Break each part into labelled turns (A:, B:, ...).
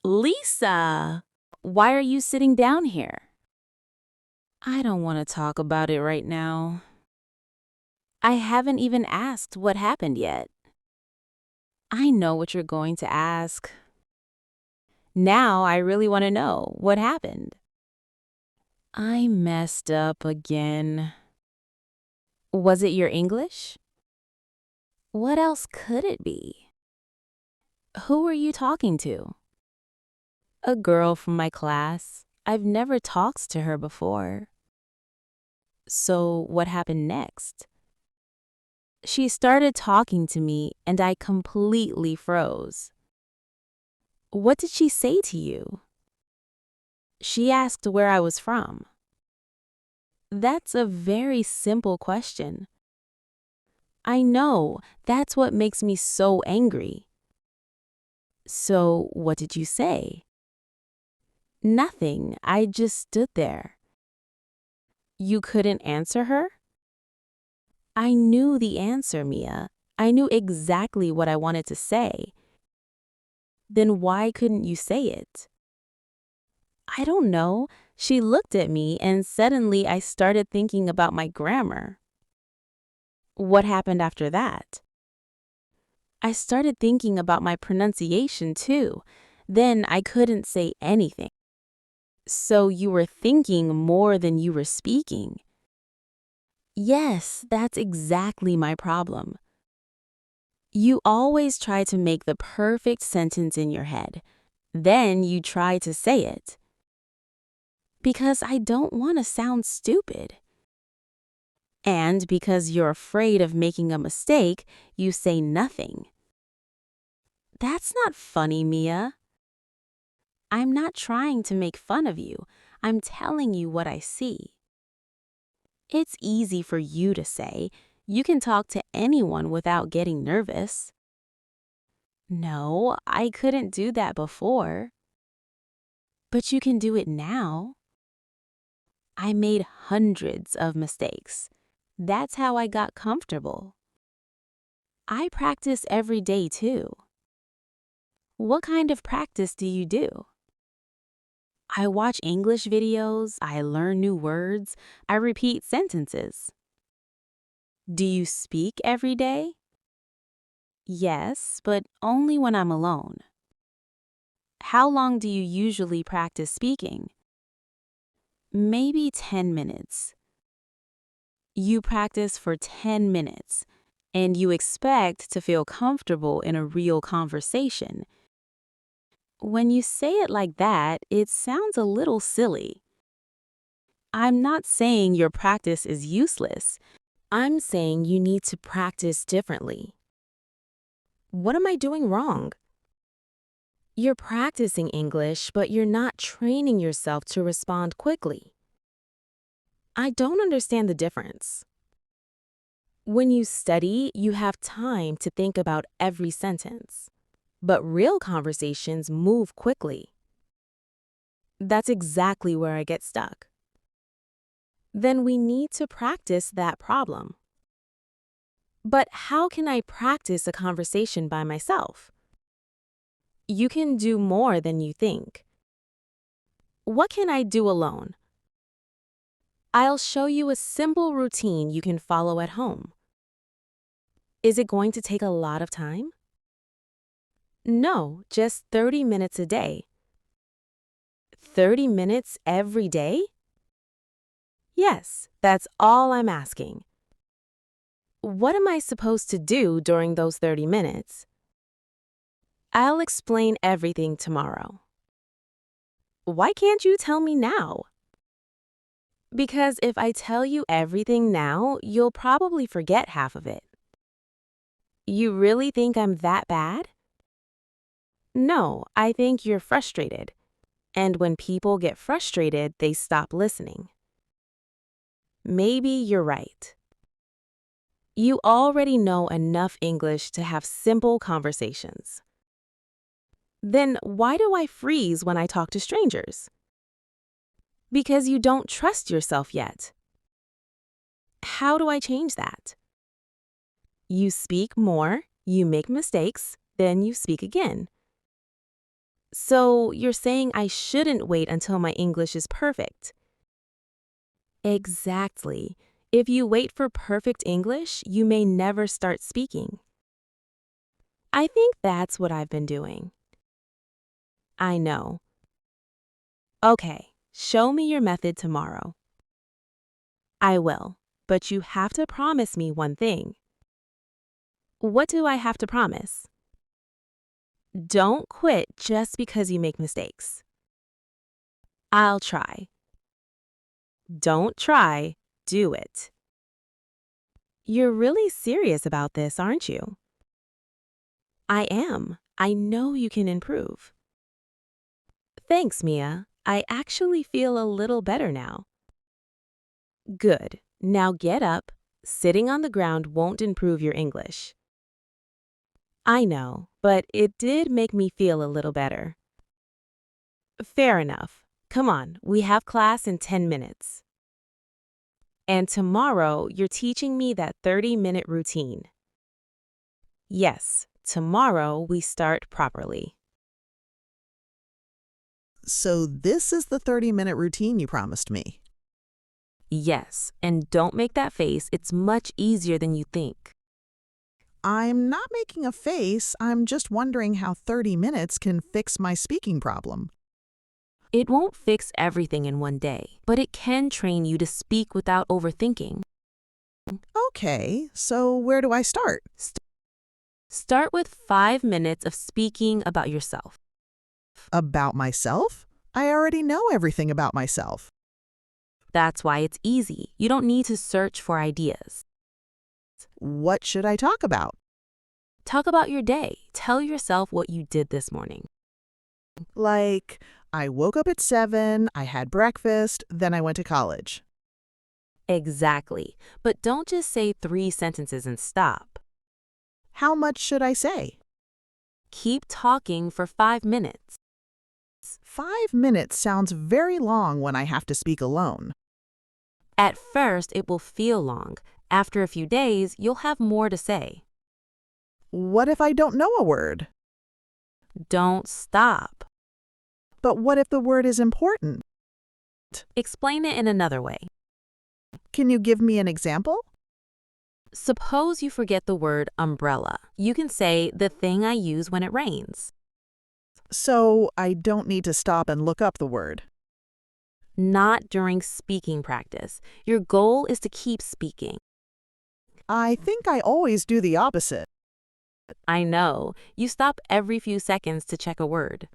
A: Lisa, why are you sitting down here? I don't want to talk about it right now. I haven't even asked what happened yet. I know what you're going to ask. Now I really want to know what happened. I messed up again. Was it your English? What else could it be? Who were you talking to? A girl from my class. I've never talked to her before. So what happened next? She started talking to me and I completely froze. What did she say to you? She asked where I was from. That's a very simple question. I know, that's what makes me so angry. So, what did you say? Nothing, I just stood there. You couldn't answer her? I knew the answer, Mia. I knew exactly what I wanted to say. Then why couldn't you say it? I don't know. She looked at me and suddenly I started thinking about my grammar. What happened after that? I started thinking about my pronunciation too. Then I couldn't say anything. So you were thinking more than you were speaking. Yes, that's exactly my problem. You always try to make the perfect sentence in your head. Then you try to say it. Because I don't want to sound stupid. And because you're afraid of making a mistake, you say nothing. That's not funny, Mia. I'm not trying to make fun of you. I'm telling you what I see. It's easy for you to say. You can talk to anyone without getting nervous. No, I couldn't do that before. But you can do it now. I made hundreds of mistakes. That's how I got comfortable. I practice every day too. What kind of practice do you do? I watch English videos, I learn new words, I repeat sentences. Do you speak every day? Yes, but only when I'm alone. How long do you usually practice speaking? Maybe 10 minutes. You practice for 10 minutes, and you expect to feel comfortable in a real conversation. When you say it like that, it sounds a little silly. I'm not saying your practice is useless. I'm saying you need to practice differently. What am I doing wrong? You're practicing English, but you're not training yourself to respond quickly. I don't understand the difference. When you study, you have time to think about every sentence. But real conversations move quickly. That's exactly where I get stuck. Then we need to practice that problem. But how can I practice a conversation by myself? You can do more than you think. What can I do alone? I'll show you a simple routine you can follow at home. Is it going to take a lot of time? No, just 30 minutes a day. 30 minutes every day? Yes, that's all I'm asking. What am I supposed to do during those 30 minutes? I'll explain everything tomorrow. Why can't you tell me now? Because if I tell you everything now, you'll probably forget half of it. You really think I'm that bad? No, I think you're frustrated. And when people get frustrated, they stop listening. Maybe you're right. You already know enough English to have simple conversations. Then why do I freeze when I talk to strangers? Because you don't trust yourself yet. How do I change that? You speak more, you make mistakes, then you speak again. So you're saying I shouldn't wait until my English is perfect? Exactly. If you wait for perfect English, you may never start speaking. I think that's what I've been doing. I know. Okay, show me your method tomorrow. I will, but you have to promise me one thing. What do I have to promise? Don't quit just because you make mistakes. I'll try. Don't try, do it. You're really serious about this, aren't you? I am. I know you can improve. Thanks, Mia. I actually feel a little better now. Good. Now get up. Sitting on the ground won't improve your English. I know, but it did make me feel a little better. Fair enough. Come on, we have class in 10 minutes. And tomorrow, you're teaching me that 30-minute routine. Yes, tomorrow we start properly.
B: So this is the 30-minute routine you promised me.
A: Yes, and don't make that face. It's much easier than you think.
B: I'm not making a face. I'm just wondering how 30 minutes can fix my speaking problem.
A: It won't fix everything in one day, but it can train you to speak without overthinking.
B: Okay, so where do I start?
A: Start with 5 minutes of speaking about yourself.
B: About myself? I already know everything about myself.
A: That's why it's easy. You don't need to search for ideas.
B: What should I talk about?
A: Talk about your day. Tell yourself what you did this morning.
B: Like, I woke up at 7, I had breakfast, then I went to college.
A: Exactly. But don't just say 3 sentences and stop.
B: How much should I say?
A: Keep talking for 5 minutes.
B: 5 minutes sounds very long when I have to speak alone.
A: At first, it will feel long. After a few days, you'll have more to say.
B: What if I don't know a word?
A: Don't stop.
B: But what if the word is important?
A: Explain it in another way.
B: Can you give me an example?
A: Suppose you forget the word umbrella. You can say the thing I use when it rains.
B: So I don't need to stop and look up the word.
A: Not during speaking practice. Your goal is to keep speaking.
B: I think I always do the opposite.
A: I know. You stop every few seconds to check a word.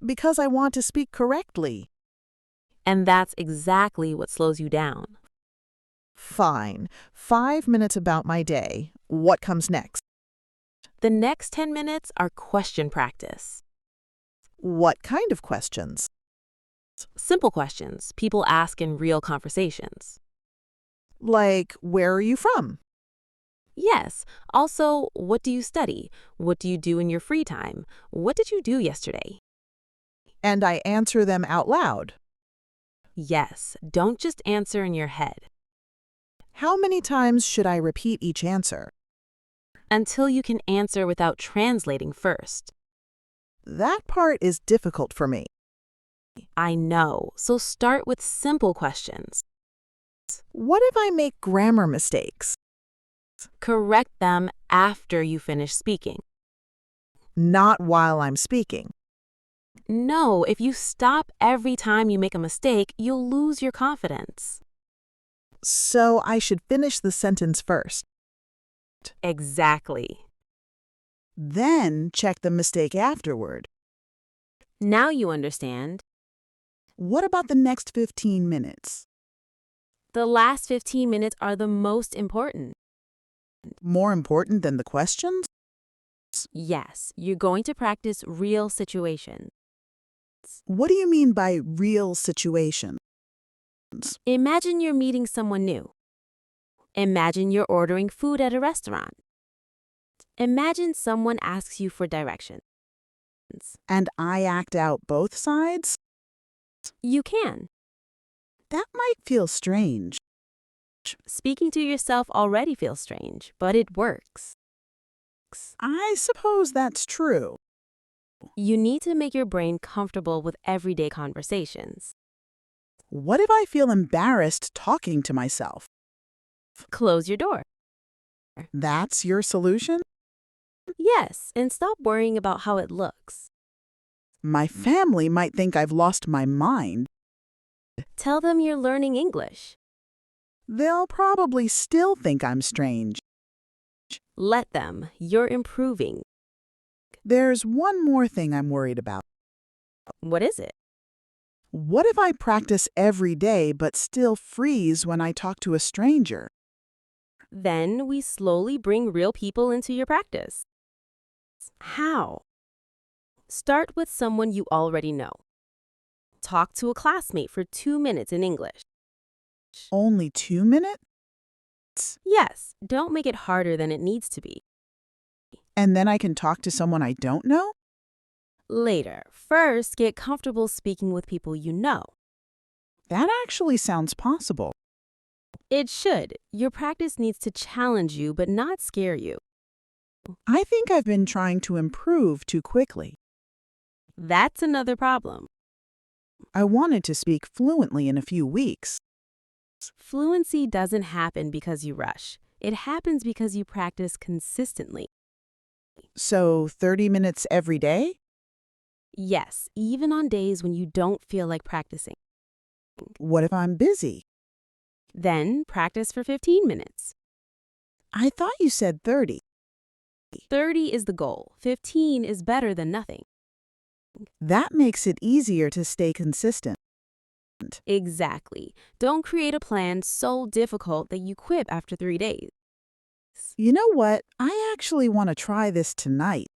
B: Because I want to speak correctly.
A: And that's exactly what slows you down.
B: Fine. 5 minutes about my day. What comes next?
A: The next 10 minutes are question practice.
B: What kind of questions?
A: Simple questions people ask in real conversations.
B: Like, where are you from?
A: Yes. Also, what do you study? What do you do in your free time? What did you do yesterday?
B: And I answer them out loud.
A: Yes. Don't just answer in your head.
B: How many times should I repeat each answer?
A: Until you can answer without translating first.
B: That part is difficult for me.
A: I know. So start with simple questions.
B: What if I make grammar mistakes?
A: Correct them after you finish speaking.
B: Not while I'm speaking.
A: No, if you stop every time you make a mistake, you'll lose your confidence.
B: So I should finish the sentence first.
A: Exactly.
B: Then check the mistake afterward.
A: Now you understand.
B: What about the next 15 minutes?
A: The last 15 minutes are the most important.
B: More important than the questions?
A: Yes, you're going to practice real situations.
B: What do you mean by real situations?
A: Imagine you're meeting someone new. Imagine you're ordering food at a restaurant. Imagine someone asks you for directions.
B: And I act out both sides?
A: You can.
B: That might feel strange.
A: Speaking to yourself already feels strange, but it works.
B: I suppose that's true.
A: You need to make your brain comfortable with everyday conversations.
B: What if I feel embarrassed talking to myself?
A: Close your door.
B: That's your solution?
A: Yes, and stop worrying about how it looks.
B: My family might think I've lost my mind.
A: Tell them you're learning English.
B: They'll probably still think I'm strange.
A: Let them. You're improving.
B: There's one more thing I'm worried about.
A: What is it?
B: What if I practice every day but still freeze when I talk to a stranger?
A: Then we slowly bring real people into your practice. How? Start with someone you already know. Talk to a classmate for 2 minutes in English.
B: Only 2 minutes?
A: Yes, don't make it harder than it needs to be.
B: And then I can talk to someone I don't know?
A: Later, first get comfortable speaking with people you know.
B: That actually sounds possible.
A: It should. Your practice needs to challenge you but not scare you.
B: I think I've been trying to improve too quickly.
A: That's another problem.
B: I wanted to speak fluently in a few weeks.
A: Fluency doesn't happen because you rush. It happens because you practice consistently.
B: So 30 minutes every day?
A: Yes, even on days when you don't feel like practicing.
B: What if I'm busy?
A: Then practice for 15 minutes.
B: I thought you said 30.
A: 30 is the goal. 15 is better than nothing.
B: That makes it easier to stay consistent.
A: Exactly. Don't create a plan so difficult that you quit after 3 days.
B: You know what? I actually want to try this tonight.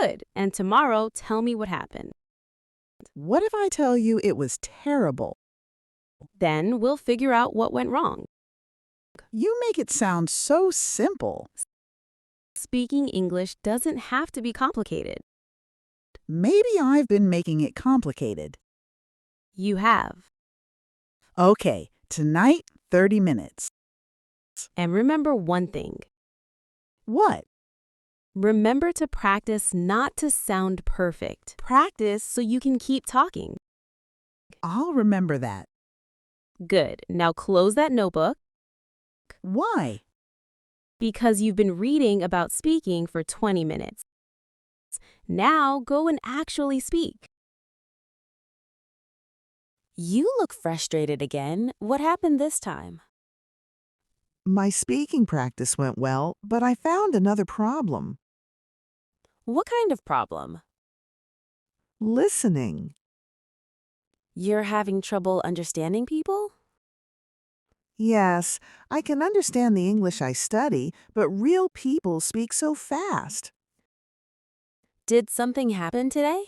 A: Good. And tomorrow, tell me what happened.
B: What if I tell you it was terrible?
A: Then we'll figure out what went wrong.
B: You make it sound so simple.
A: Speaking English doesn't have to be complicated.
B: Maybe I've been making it complicated.
A: You have.
B: Okay, tonight, 30 minutes.
A: And remember one thing.
B: What?
A: Remember to practice not to sound perfect. Practice so you can keep talking.
B: I'll remember that.
A: Good. Now close that notebook.
B: Why?
A: Because you've been reading about speaking for 20 minutes. Now go and actually speak. You look frustrated again. What happened this time?
B: My speaking practice went well, but I found another problem.
A: What kind of problem?
B: Listening.
A: You're having trouble understanding people?
B: Yes, I can understand the English I study, but real people speak so fast.
A: Did something happen today?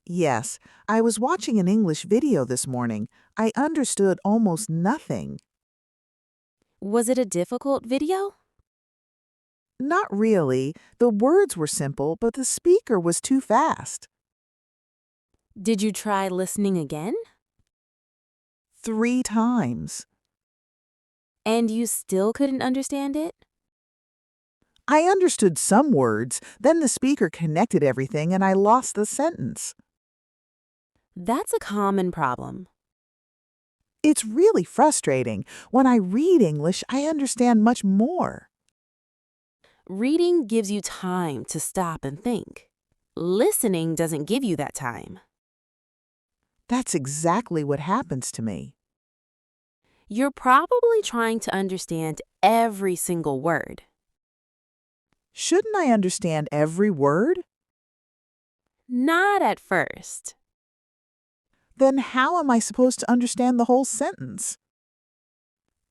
B: Yes, I was watching an English video this morning. I understood almost nothing.
A: Was it a difficult video?
B: Not really. The words were simple, but the speaker was too fast.
A: Did you try listening again?
B: 3 times.
A: And you still couldn't understand it?
B: I understood some words, then the speaker connected everything and I lost the sentence.
A: That's a common problem.
B: It's really frustrating. When I read English, I understand much more.
A: Reading gives you time to stop and think. Listening doesn't give you that time.
B: That's exactly what happens to me.
A: You're probably trying to understand every single word.
B: Shouldn't I understand every word?
A: Not at first.
B: Then how am I supposed to understand the whole sentence?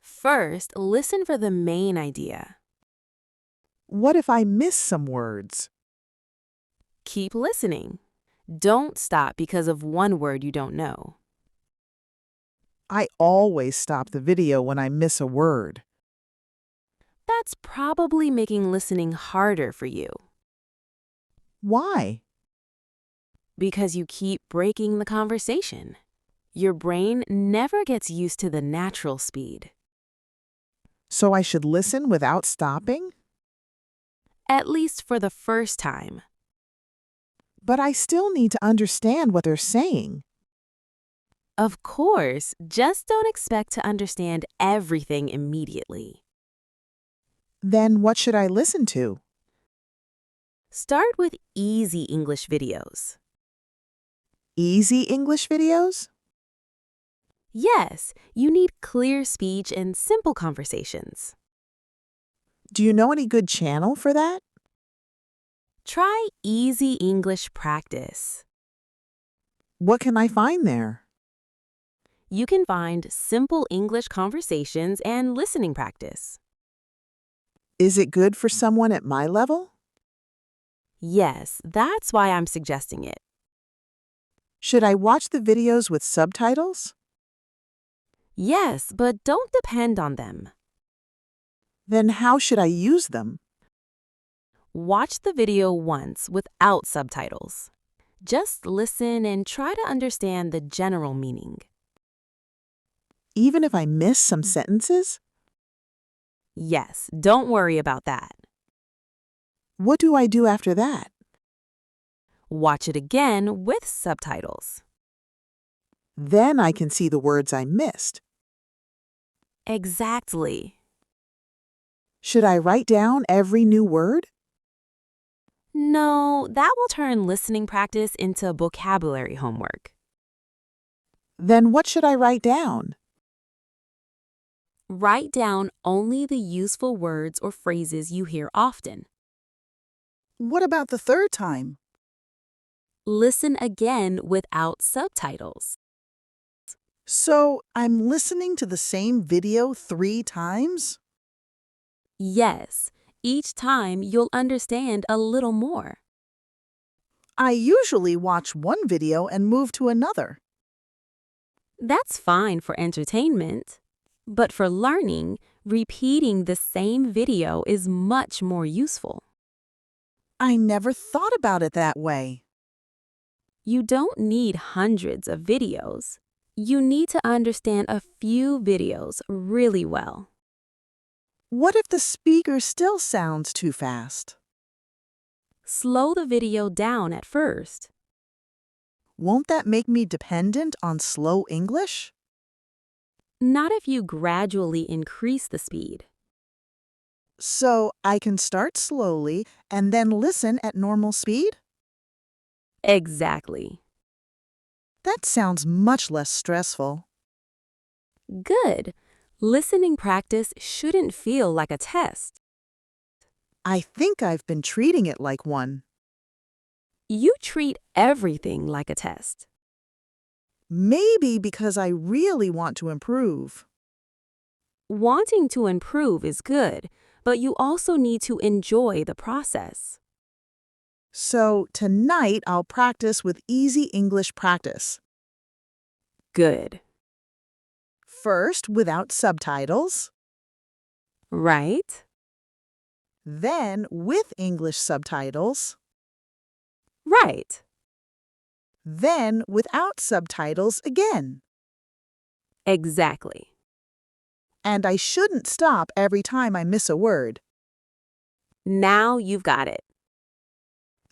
A: First, listen for the main idea.
B: What if I miss some words?
A: Keep listening. Don't stop because of one word you don't know.
B: I always stop the video when I miss a word.
A: That's probably making listening harder for you
B: Why?
A: because you keep breaking the conversation. Your brain never gets used to the natural speed.
B: So I should listen without stopping?
A: At least for the first time.
B: but I still need to understand what they're saying.
A: Of course, just don't expect to understand everything immediately.
B: Then what should I listen to?
A: Start with easy English videos.
B: Easy English videos?
A: Yes, you need clear speech and simple conversations.
B: Do you know any good channel for that?
A: Try easy English practice.
B: What can I find there?
A: You can find simple English conversations and listening practice.
B: Is it good for someone at my level?
A: Yes, that's why I'm suggesting it.
B: Should I watch the videos with subtitles?
A: Yes, but don't depend on them.
B: Then how should I use them?
A: Watch the video once without subtitles. Just listen and try to understand the general meaning.
B: Even if I miss some sentences?
A: Yes, don't worry about that.
B: What do I do after that?
A: Watch it again with subtitles.
B: Then I can see the words I missed.
A: Exactly.
B: Should I write down every new word?
A: No, that will turn listening practice into vocabulary homework.
B: Then what should I write down?
A: Write down only the useful words or phrases you hear often.
C: What about the third time?
A: Listen again without subtitles.
C: So I'm listening to the same video 3 times?
A: Yes, each time you'll understand a little more.
C: I usually watch one video and move to another.
A: That's fine for entertainment, but for learning, repeating the same video is much more useful.
C: I never thought about it that way.
A: You don't need hundreds of videos. You need to understand a few videos really well.
C: What if the speaker still sounds too fast?
A: Slow the video down at first.
C: Won't that make me dependent on slow English?
A: Not if you gradually increase the speed.
C: So I can start slowly and then listen at normal speed?
A: Exactly.
C: That sounds much less stressful.
A: Good. Listening practice shouldn't feel like a test.
C: I think I've been treating it like one.
A: You treat everything like a test.
C: Maybe because I really want to improve.
A: Wanting to improve is good, but you also need to enjoy the process.
C: So tonight I'll practice with easy English practice.
A: Good.
C: First without subtitles,
A: Right?
C: then with English subtitles,
A: Right.
C: then without subtitles again.
A: Exactly.
C: And I shouldn't stop every time I miss a word.
A: Now you've got it.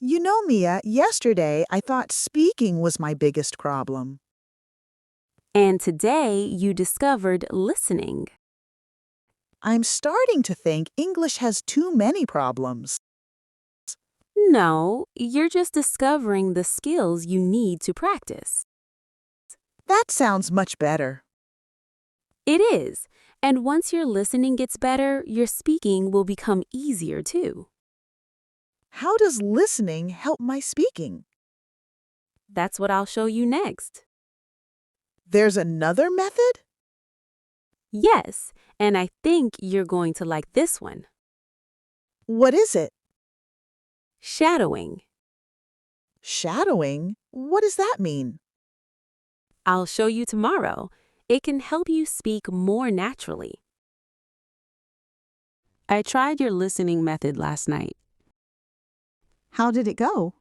C: You know, Mia, yesterday I thought speaking was my biggest problem.
A: And today you discovered listening.
C: I'm starting to think English has too many problems.
A: No, you're just discovering the skills you need to practice.
C: That sounds much better.
A: It is. And once your listening gets better, your speaking will become easier too.
C: How does listening help my speaking?
A: That's what I'll show you next.
C: There's another method?
A: Yes, and I think you're going to like this one.
C: What is it?
A: Shadowing.
C: Shadowing? What does that mean?
A: I'll show you tomorrow. It can help you speak more naturally. I tried your listening method last night.
C: How did it go?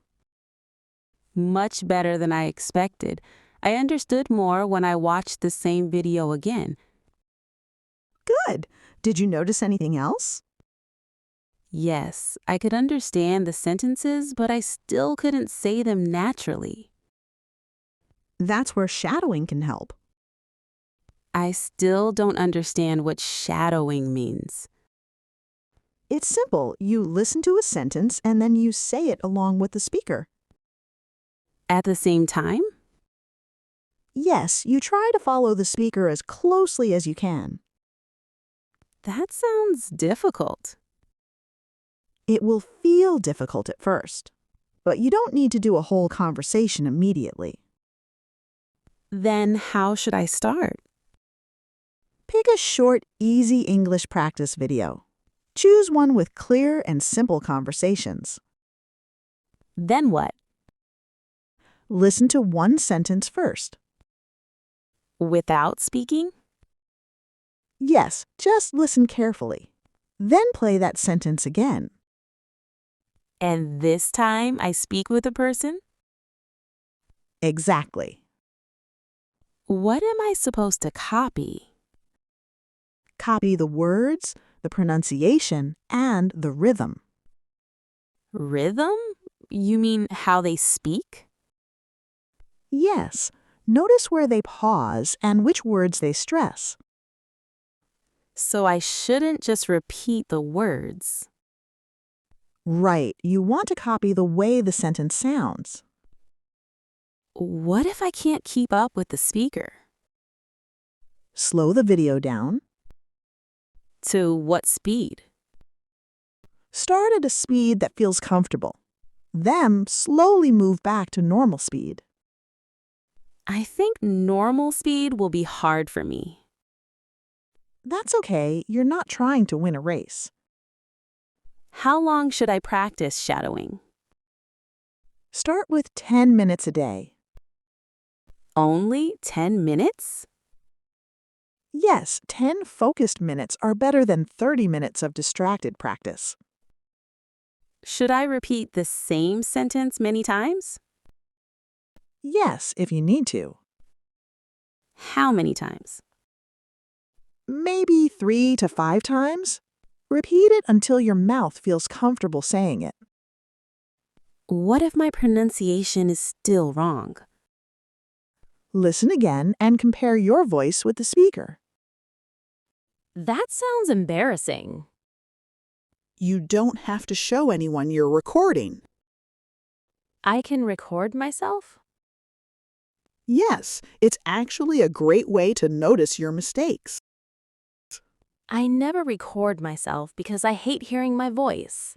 A: Much better than I expected. I understood more when I watched the same video again.
C: Good. Did you notice anything else?
A: Yes, I could understand the sentences, but I still couldn't say them naturally.
C: That's where shadowing can help.
A: I still don't understand what shadowing means.
C: It's simple. You listen to a sentence and then you say it along with the speaker.
A: At the same time?
C: Yes, you try to follow the speaker as closely as you can.
A: That sounds difficult.
C: It will feel difficult at first, but you don't need to do a whole conversation immediately.
A: Then how should I start?
C: Pick a short, easy English practice video. Choose one with clear and simple conversations.
A: Then what?
C: Listen to one sentence first.
A: Without speaking?
C: Yes, just listen carefully. Then play that sentence again.
A: And this time I speak with a person?
C: Exactly.
A: What am I supposed to copy?
C: Copy the words, the pronunciation, and the rhythm.
A: Rhythm? You mean how they speak?
C: Yes, notice where they pause and which words they stress.
A: So I shouldn't just repeat the words.
C: Right, you want to copy the way the sentence sounds.
A: What if I can't keep up with the speaker?
C: Slow the video down.
A: To what speed?
C: Start at a speed that feels comfortable. Then slowly move back to normal speed.
A: I think normal speed will be hard for me.
C: That's okay, you're not trying to win a race.
A: How long should I practice shadowing?
C: Start with 10 minutes a day.
A: Only 10 minutes?
C: Yes, 10 focused minutes are better than 30 minutes of distracted practice.
A: Should I repeat the same sentence many times?
C: Yes, if you need to.
A: How many times?
C: Maybe 3 to 5 times. Repeat it until your mouth feels comfortable saying it.
A: What if my pronunciation is still wrong?
C: Listen again and compare your voice with the speaker.
A: That sounds embarrassing.
C: You don't have to show anyone you're recording.
A: I can record myself?
C: Yes, it's actually a great way to notice your mistakes.
A: I never record myself because I hate hearing my voice.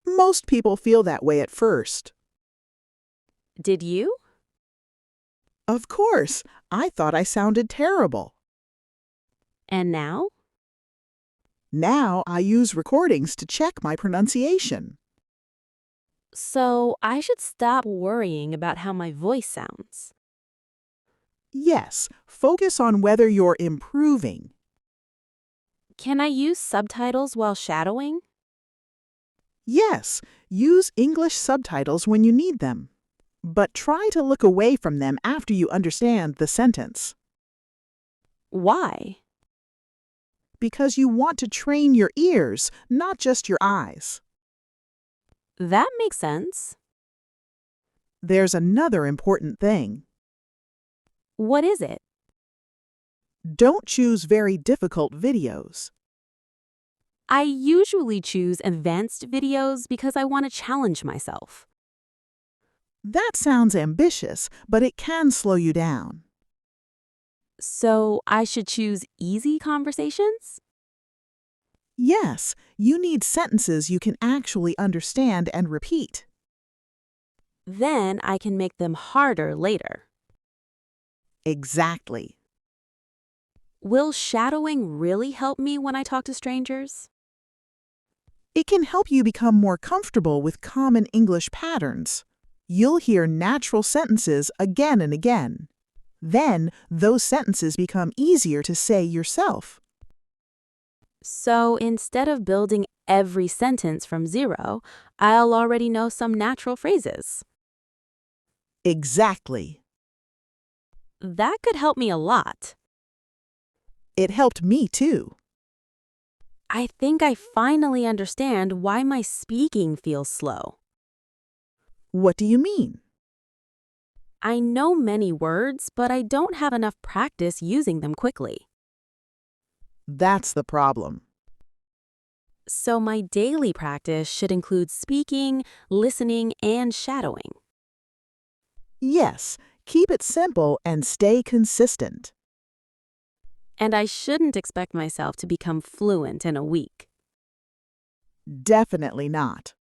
C: Most people feel that way at first.
A: Did you?
C: Of course, I thought I sounded terrible.
A: And now?
C: Now I use recordings to check my pronunciation.
A: So I should stop worrying about how my voice sounds.
C: Yes, focus on whether you're improving.
A: Can I use subtitles while shadowing?
C: Yes, use English subtitles when you need them. But try to look away from them after you understand the sentence.
A: Why?
C: Because you want to train your ears, not just your eyes.
A: That makes sense.
C: There's another important thing.
A: What is it?
C: Don't choose very difficult videos.
A: I usually choose advanced videos because I want to challenge myself.
C: That sounds ambitious, but it can slow you down.
A: So I should choose easy conversations?
C: Yes, you need sentences you can actually understand and repeat.
A: Then I can make them harder later.
C: Exactly.
A: Will shadowing really help me when I talk to strangers?
C: It can help you become more comfortable with common English patterns. You'll hear natural sentences again and again. Then, those sentences become easier to say yourself.
A: So instead of building every sentence from zero, I'll already know some natural phrases.
C: Exactly.
A: That could help me a lot.
C: It helped me too.
A: I think I finally understand why my speaking feels slow.
C: What do you mean?
A: I know many words, but I don't have enough practice using them quickly.
C: That's the problem.
A: So my daily practice should include speaking, listening, and shadowing.
C: Yes, keep it simple and stay consistent.
A: And I shouldn't expect myself to become fluent in a week.
C: Definitely not.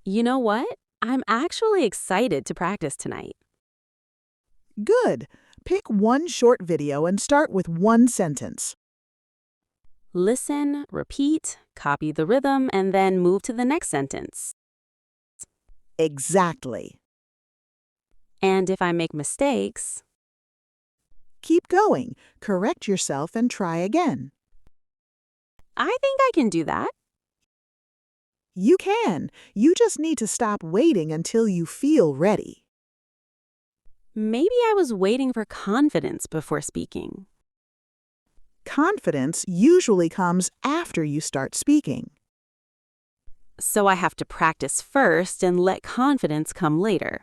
A: You know what? I'm actually excited to practice tonight.
C: Good. Pick one short video and start with one sentence.
A: Listen, repeat, copy the rhythm, and then move to the next sentence.
C: Exactly.
A: And if I make mistakes,
C: Keep going. Correct yourself and try again.
A: I think I can do that.
C: You can. You just need to stop waiting until you feel ready.
A: Maybe I was waiting for confidence before speaking.
C: Confidence usually comes after you start speaking.
A: So I have to practice first and let confidence come later.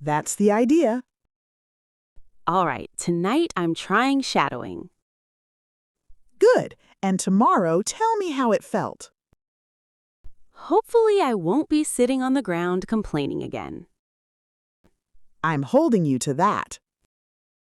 C: That's the idea.
A: All right, tonight I'm trying shadowing.
C: Good. And tomorrow, tell me how it felt.
A: Hopefully I won't be sitting on the ground complaining again.
C: I'm holding you to that.